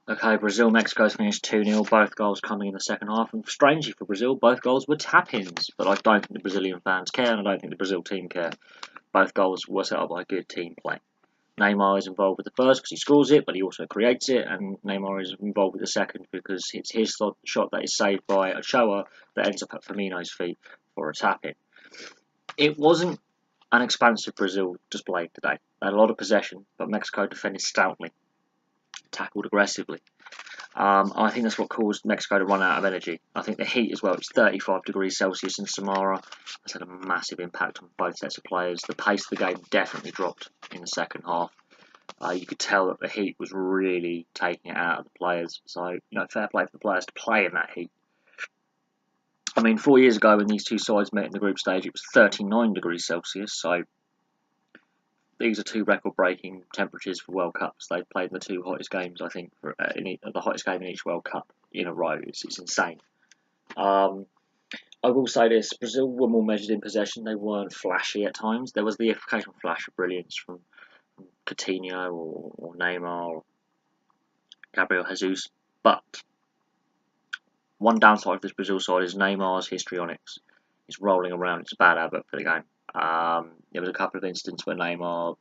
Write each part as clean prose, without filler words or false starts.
Okay, Brazil, Mexico's finished 2-0, both goals coming in the second half, and strangely for Brazil, both goals were tap-ins, but I don't think the Brazilian fans care, and I don't think the Brazil team care. Both goals were set up by good team play. Neymar is involved with the first because he scores it, but he also creates it, and Neymar is involved with the second because it's his shot that is saved by Ochoa that ends up at Firmino's feet for a tap-in. It wasn't an expansive Brazil display today. They had a lot of possession, but Mexico defended stoutly, tackled aggressively. I think that's what caused Mexico to run out of energy. I think the heat as well, it's 35 degrees Celsius in Samara. That's had a massive impact on both sets of players. The pace of the game definitely dropped in the second half. You could tell that the heat was really taking it out of the players. So, fair play for the players to play in that heat. I mean, 4 years ago when these two sides met in the group stage, it was 39 degrees Celsius. So, these are two record-breaking temperatures for World Cups. They've played the two hottest games, I think, the hottest game in each World Cup in a row. It's insane. I will say this: Brazil were more measured in possession. They weren't flashy at times. There was the occasional flash of brilliance from Coutinho or Neymar or Gabriel Jesus. But one downside of this Brazil side is Neymar's histrionics. He's rolling around. It's a bad habit for the game. There was a couple of instances where Neymar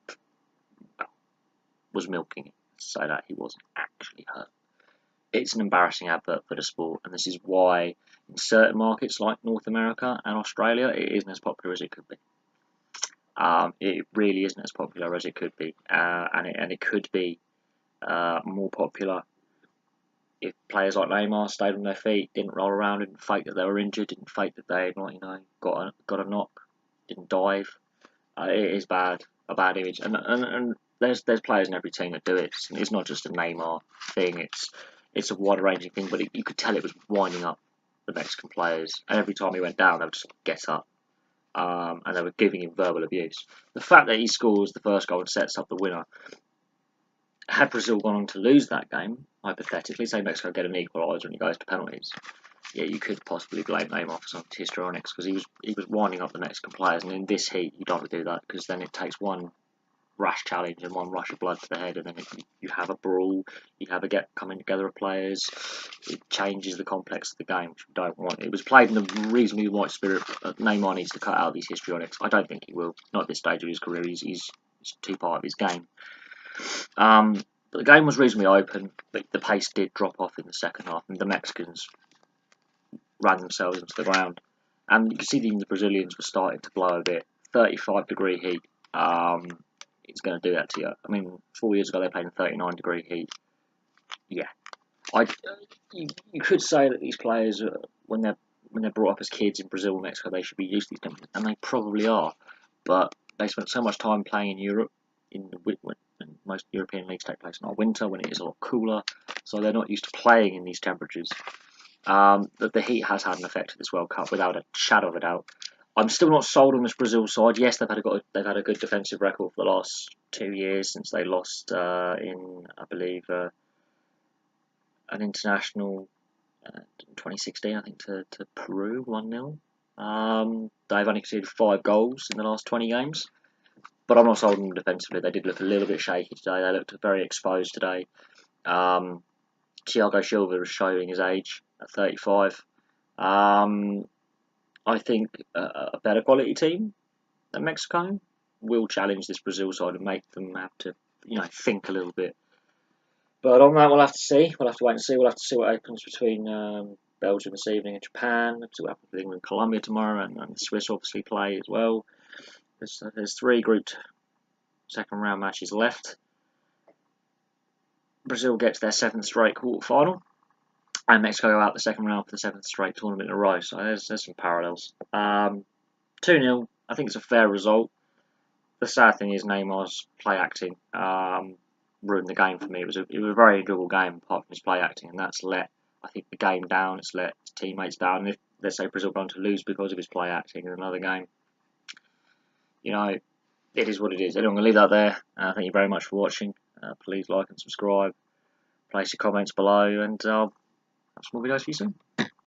was milking it, so that he wasn't actually hurt. It's an embarrassing advert for the sport, and this is why in certain markets like North America and Australia, it isn't as popular as it could be. It really isn't as popular as it could be, and it could be more popular if players like Neymar stayed on their feet, didn't roll around, didn't fake that they were injured, didn't fake that they got a knock, didn't dive. It is a bad image, and there's players in every team that do it. It's not just a Neymar thing. It's a wide ranging thing, but you could tell it was winding up the Mexican players, and every time he went down, they would just get up, and they were giving him verbal abuse. The fact that he scores the first goal and sets up the winner. Had Brazil gone on to lose that game, hypothetically, say Mexico get an equaliser and it goes to penalties, yeah, you could possibly blame Neymar for some histrionics because he was winding up the Mexican players, and in this heat you don't do that because then it takes one rash challenge and one rush of blood to the head, and then you have a brawl, you have a coming together of players. It changes the complex of the game, which we don't want. It was played in a reasonably right spirit. Neymar needs to cut out these histrionics. I don't think he will. Not at this stage of his career. It's too part of his game. But the game was reasonably open, but the pace did drop off in the second half, and the Mexicans ran themselves into the ground. And you can see the Brazilians were starting to blow a bit. 35-degree heat. It's going to do that to you. I mean, 4 years ago they played in 39-degree heat. Yeah, you could say that these players, when they're brought up as kids in Brazil and Mexico, they should be used to these temperatures, and they probably are. But they spent so much time playing in Europe, when most European leagues take place in our winter when it is a lot cooler, so they're not used to playing in these temperatures. That the heat has had an effect at this World Cup, without a shadow of a doubt. I'm still not sold on this Brazil side. Yes, they've had a good defensive record for the last 2 years since they lost in, I believe, an international in 2016, I think, to Peru 1-0. They've only conceded 5 goals in the last 20 games. But I'm not sold on them defensively. They did look a little bit shaky today. They looked very exposed today. Thiago Silva is showing his age at 35. I think a better quality team than Mexico will challenge this Brazil side and make them have to, think a little bit. But on that, we'll have to see. We'll have to wait and see. We'll have to see what happens between Belgium this evening and Japan. We'll see what happens with England and Colombia tomorrow, and the Swiss obviously play as well. There's 3 grouped second round matches left. Brazil gets their 7th straight quarter final, and Mexico go out the second round for the 7th straight tournament in a row. So there's some parallels. 2-0. I think it's a fair result. The sad thing is Neymar's play acting ruined the game for me. It was a very enjoyable game apart from his play acting, and that's let, I think, the game down. It's let his teammates down. And if, let's say, Brazil go on to lose because of his play acting in another game, it is what it is. Anyway, I'm going to leave that there. Thank you very much for watching. Please like and subscribe. Place your comments below, and I'll have some more videos for you soon.